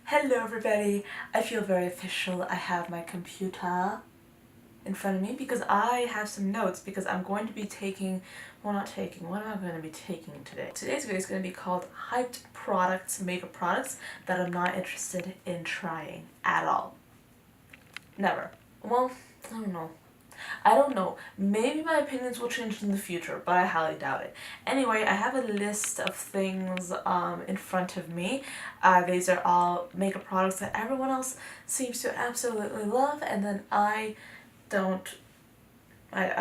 Hello everybody! I feel very official. I have my computer in front of me because I have some notes because I'm going to be taking, well not taking, what am I going to be taking today? Today's video is going to be called Hyped Products, Makeup Products that I'm not interested in trying at all. Never. Well, I don't know. I don't know. Maybe my opinions will change in the future, but I highly doubt it. Anyway, I have a list of things in front of me. These are all makeup products that everyone else seems to absolutely love, and then I don't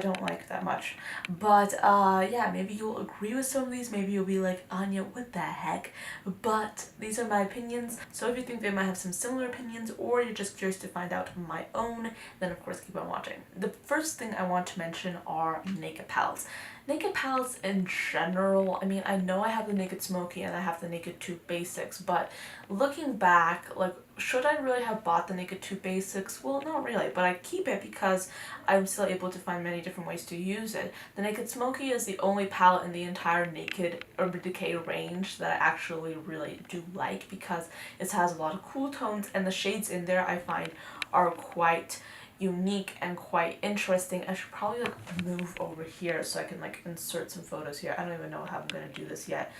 don't like that much. But yeah, maybe you'll agree with some of these, maybe you'll be like, Anya, what the heck? But these are my opinions, so if you think they might have some similar opinions or you're just curious to find out my own, then of course keep on watching. The first thing I want to mention are naked palettes. Naked palettes in general, I mean, I know I have the Naked Smoky and I have the Naked 2 Basics, but looking back, like, should I really have bought the Naked 2 Basics? Well, not really, but I keep it because I'm still able to find many different ways to use it. The Naked Smoky is the only palette in the entire Naked Urban Decay range that I actually really do like because it has a lot of cool tones, and the shades in there I find are quite unique and quite interesting. I should probably like move over here so I can like insert some photos here. I don't even know how I'm gonna do this yet.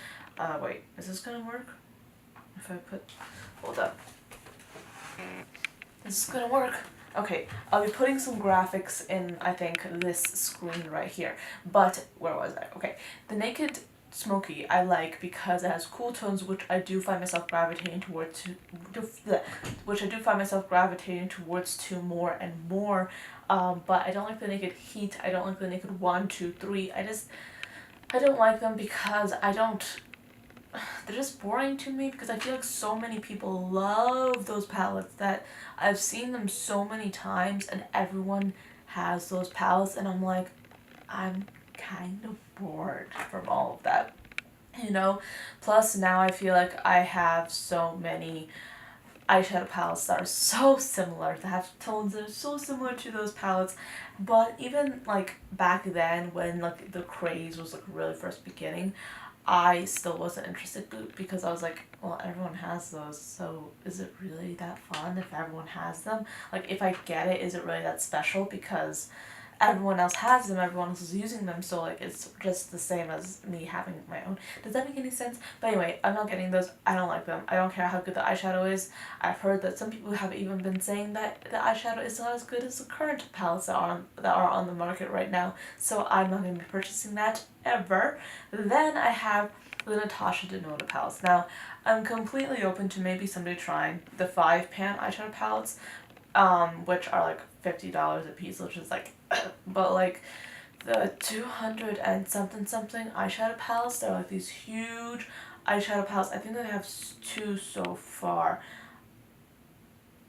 Wait, is this gonna work? If I put, hold up. Is this gonna work? Okay, I'll be putting some graphics in, I think, this screen right here. But, where was I? Okay, the Naked Smoky I like because it has cool tones, which I do find myself gravitating towards to more and more. But I don't like the Naked Heat. I don't like the Naked 1, 2, 3. I don't like them because they're just boring to me because I feel like so many people love those palettes that I've seen them so many times and everyone has those palettes and I'm like, I'm kind of bored from all of that, you know? Plus now I feel like I have so many eyeshadow palettes that are so similar, that have tones that are so similar to those palettes. But even like back then when like the craze was like really first beginning, I still wasn't interested because I was like, well, everyone has those, so is it really that fun if everyone has them? Like, if I get it, is it really that special because everyone else has them, everyone else is using them, so like it's just the same as me having my own. Does that make any sense? But anyway, I'm not getting those. I don't like them. I don't care how good the eyeshadow is. I've heard that some people have even been saying that the eyeshadow is not as good as the current palettes that are on the market right now, so I'm not going to be purchasing that ever. Then I have the Natasha Denona palettes. Now, I'm completely open to maybe somebody trying the 5-pan eyeshadow palettes, which are like $50 a piece, which is like, but like the 200 and something eyeshadow palettes, they're like these huge eyeshadow palettes. I think they have 2 so far.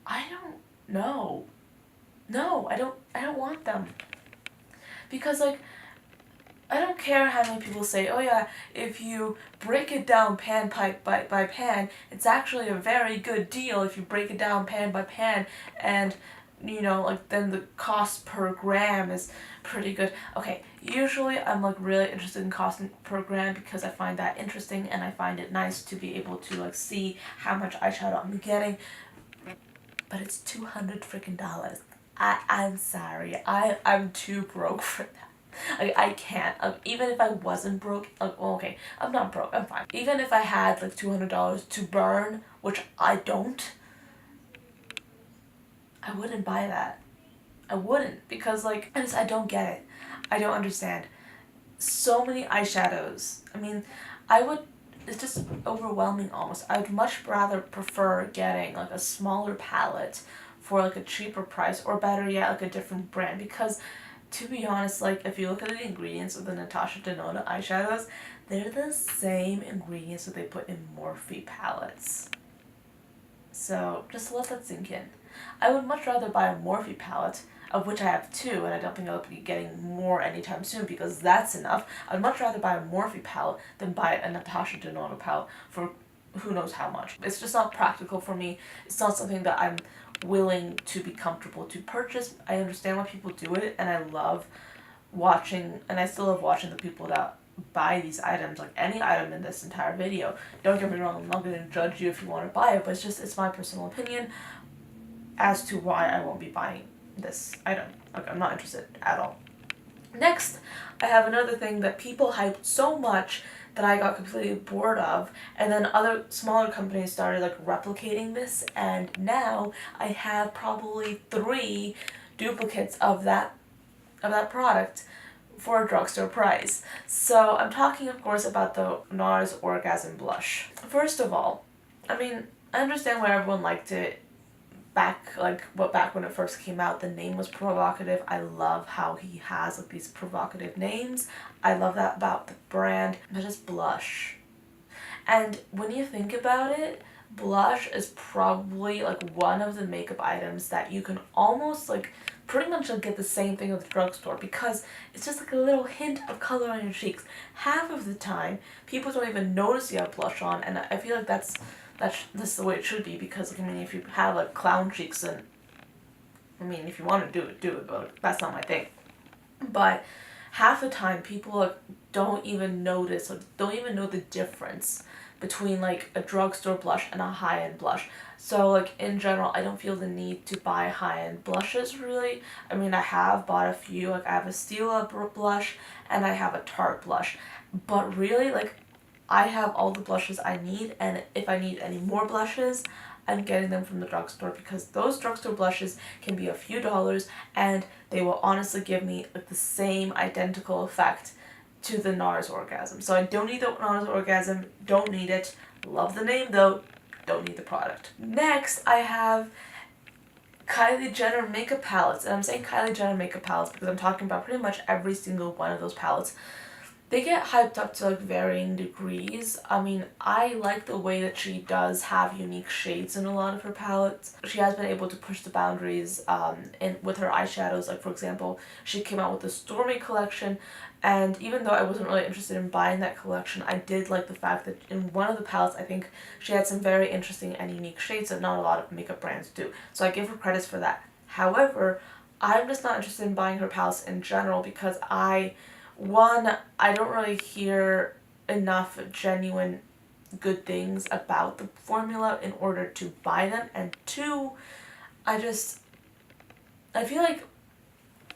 I don't know. No, I don't want them. Because like, I don't care how many people say, oh yeah, if you break it down pan by pan, it's actually a very good deal if you break it down pan by pan, and you know, like then the cost per gram is pretty good. Okay, usually I'm like really interested in cost per gram because I find that interesting and I find it nice to be able to like see how much eyeshadow I'm getting, but it's $200 freaking dollars. I'm sorry, I'm too broke for that. I can't. Even if I wasn't broke, well, okay, I'm not broke, I'm fine. Even if I had like $200 to burn, which I don't, I wouldn't buy that. I wouldn't, because like, I don't get it. I don't understand. So many eyeshadows. I mean, it's just overwhelming almost. I'd much rather prefer getting like a smaller palette for like a cheaper price, or better yet, like a different brand, because to be honest, like, if you look at the ingredients of the Natasha Denona eyeshadows, they're the same ingredients that they put in Morphe palettes. So, just let that sink in. I would much rather buy a Morphe palette, of which I have 2, and I don't think I'll be getting more anytime soon because that's enough. I'd much rather buy a Morphe palette than buy a Natasha Denona palette for who knows how much. It's just not practical for me. It's not something that I'm willing to be comfortable to purchase. I understand why people do it, and I love watching, and I still love watching the people that buy these items, like any item in this entire video. Don't get me wrong, I'm not going to judge you if you want to buy it, but it's my personal opinion as to why I won't be buying this item. Like, I'm not interested at all. Next, I have another thing that people hyped so much that I got completely bored of, and then other smaller companies started like replicating this, and now I have probably 3 duplicates of that product for a drugstore price. So I'm talking, of course, about the NARS Orgasm Blush. First of all, I mean, I understand why everyone liked it back when it first came out. The name was provocative. I love how he has like these provocative names. I love that about the brand. But it's blush. And when you think about it, blush is probably like one of the makeup items that you can almost like pretty much like get the same thing at the drugstore, because it's just like a little hint of color on your cheeks. Half of the time, people don't even notice you have blush on, and I feel like that's the way it should be, because like, I mean, if you have like clown cheeks, then I mean, if you want to do it, but like, that's not my thing. But half the time, people like don't even notice, or don't even know the difference between like a drugstore blush and a high-end blush. So like in general, I don't feel the need to buy high-end blushes really. I mean, I have bought a few, like I have a Stila blush and I have a Tarte blush. But really, like, I have all the blushes I need, and if I need any more blushes, I'm getting them from the drugstore, because those drugstore blushes can be a few dollars and they will honestly give me like the same identical effect to the NARS Orgasm. So I don't need the NARS Orgasm, don't need it. Love the name though, don't need the product. Next, I have Kylie Jenner makeup palettes, and I'm saying Kylie Jenner makeup palettes because I'm talking about pretty much every single one of those palettes. They get hyped up to like varying degrees. I mean, I like the way that she does have unique shades in a lot of her palettes. She has been able to push the boundaries with her eyeshadows. Like, for example, she came out with the Stormy collection, and even though I wasn't really interested in buying that collection, I did like the fact that in one of the palettes, I think she had some very interesting and unique shades that not a lot of makeup brands do. So I give her credits for that. However, I'm just not interested in buying her palettes in general, because I don't really hear enough genuine good things about the formula in order to buy them, and 2, I feel like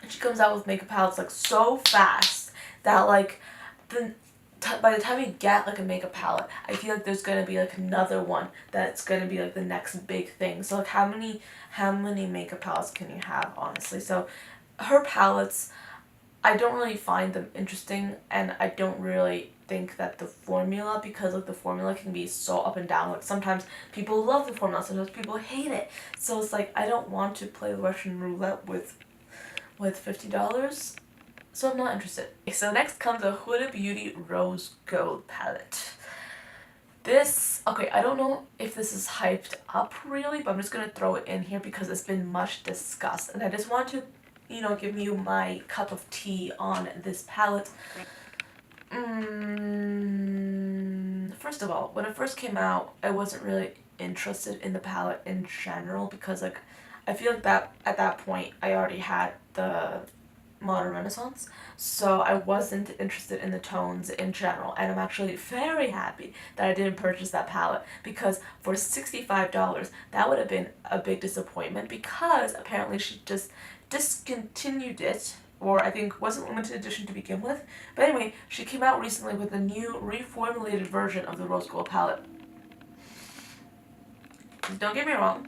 she comes out with makeup palettes like so fast that like by the time you get like a makeup palette, I feel like there's gonna be like another one that's gonna be like the next big thing. So like how many makeup palettes can you have, honestly? So her palettes, I don't really find them interesting, and I don't really think that the formula, because like the formula can be so up and down. Like sometimes people love the formula, sometimes people hate it. So it's like I don't want to play Russian roulette with $50. So I'm not interested. So next comes the Huda Beauty Rose Gold palette. Okay, I don't know if this is hyped up really, but I'm just gonna throw it in here because it's been much discussed, and I just want to give you my cup of tea on this palette. First of all, when it first came out, I wasn't really interested in the palette in general, because like I feel like that at that point I already had the Modern Renaissance, so I wasn't interested in the tones in general, and I'm actually very happy that I didn't purchase that palette, because for $65 that would have been a big disappointment, because apparently she just discontinued it, or I think wasn't limited edition to begin with. But anyway, she came out recently with a new reformulated version of the Rose Gold palette. Don't get me wrong,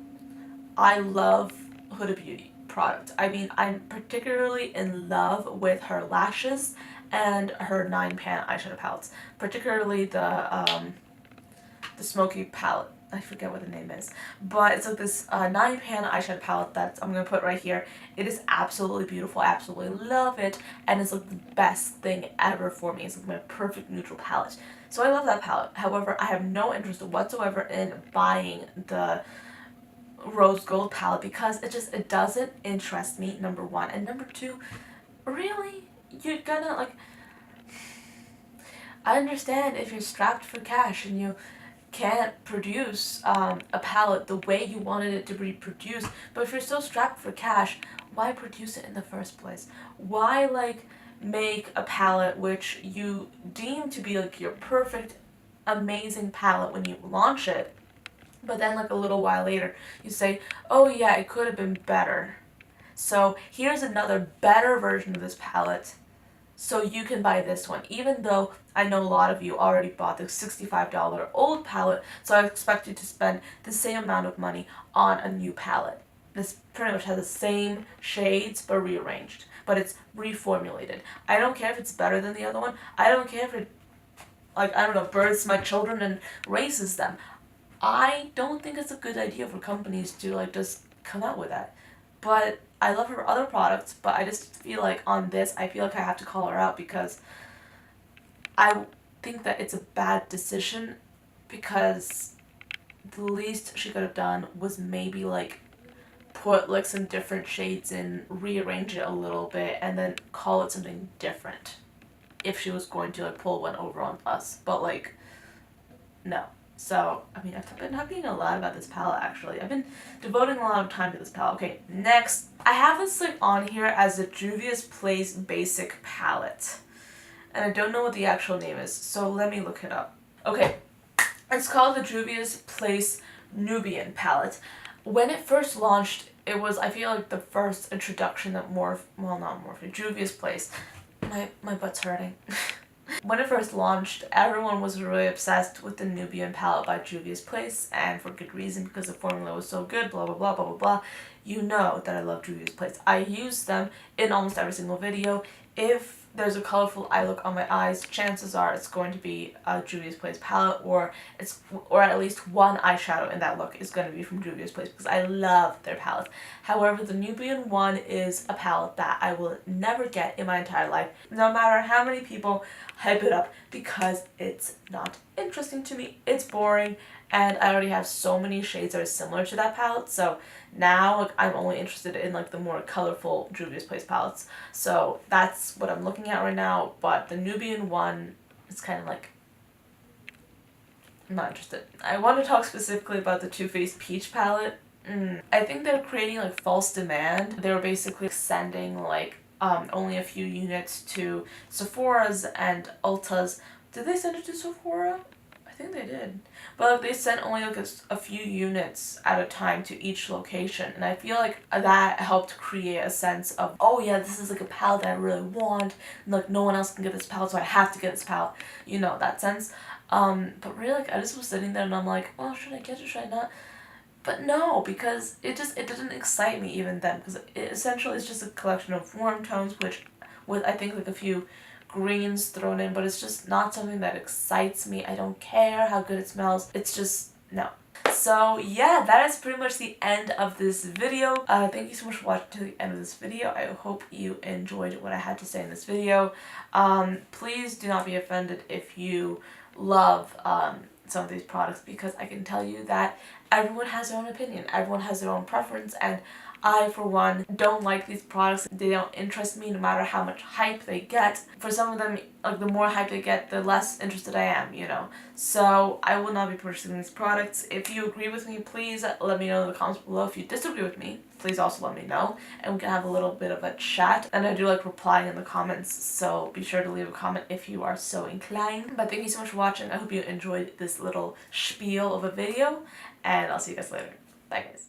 I love Huda Beauty product. I mean, I'm particularly in love with her lashes and her 9-pan eyeshadow palettes, particularly the smoky palette. I forget what the name is, but it's like this 9-pan eyeshadow palette that I'm gonna put right here. It is absolutely beautiful. I absolutely love it, and it's like the best thing ever for me. It's like my perfect neutral palette. So I love that palette. However, I have no interest whatsoever in buying the Rose Gold palette, because it doesn't interest me, number 1, and number 2, really, you're gonna like, I understand if you're strapped for cash and you can't produce a palette the way you wanted it to be produced, but if you're still strapped for cash, why produce it in the first place? Why like make a palette which you deem to be like your perfect, amazing palette when you launch it, but then like a little while later you say, oh yeah, it could have been better. So here's another better version of this palette, so you can buy this one, even though I know a lot of you already bought the $65 old palette, so I expect you to spend the same amount of money on a new palette. This pretty much has the same shades but rearranged, but it's reformulated. I don't care if it's better than the other one. I don't care if it, like, I don't know, births my children and raises them. I don't think it's a good idea for companies to like just come out with that. But I love her other products, but I just feel like on this, I feel like I have to call her out because I think that it's a bad decision, because the least she could have done was maybe like put like some different shades in, rearrange it a little bit, and then call it something different if she was going to like pull one over on us. But like, no. So, I mean, I've been talking a lot about this palette, actually. I've been devoting a lot of time to this palette. Okay, next. I have this, like, on here as the Juvia's Place Basic Palette. And I don't know what the actual name is, so let me look it up. Okay, it's called the Juvia's Place Nubian Palette. When it first launched, it was, I feel like, the first introduction of Juvia's Place. My butt's hurting. When it first launched, everyone was really obsessed with the Nubian palette by Juvia's Place, and for good reason, because the formula was so good, blah blah blah blah blah blah. You know that I love Juvia's Place. I use them in almost every single video. If there's a colorful eye look on my eyes, chances are it's going to be a Juvia's Place palette, or at least one eyeshadow in that look is going to be from Juvia's Place, because I love their palettes. However, the Nubian one is a palette that I will never get in my entire life, no matter how many people hype it up, because it's not interesting to me. It's boring, and I already have so many shades that are similar to that palette, so now like, I'm only interested in like the more colorful Juvia's Place palettes. So that's what I'm looking at right now, but the Nubian one is kind of like, I'm not interested. I want to talk specifically about the Too Faced Peach palette. I think they're creating like false demand. They were basically sending like only a few units to Sephora's and Ulta's. Did they send it to Sephora? I think they did. But like, they sent only like a few units at a time to each location, and I feel like that helped create a sense of, oh yeah, this is like a palette that I really want, and like no one else can get this palette, so I have to get this palette. You know, that sense. But really, like, I just was sitting there and I'm like, well, should I get it, should I not? But no, because it didn't excite me even then, because it essentially is just a collection of warm tones, which with I think like a few greens thrown in, but it's just not something that excites me. I don't care how good it smells. It's just, no. So yeah, that is pretty much the end of this video. Thank you so much for watching to the end of this video. I hope you enjoyed what I had to say in this video. Please do not be offended if you love some of these products, because I can tell you that everyone has their own opinion, everyone has their own preference, and I, for one, don't like these products. They don't interest me no matter how much hype they get. For some of them, like, the more hype they get, the less interested I am, you know. So I will not be purchasing these products. If you agree with me, please let me know in the comments below. If you disagree with me, please also let me know, and we can have a little bit of a chat. And I do like replying in the comments, so be sure to leave a comment if you are so inclined. But thank you so much for watching. I hope you enjoyed this little spiel of a video, and I'll see you guys later. Bye guys.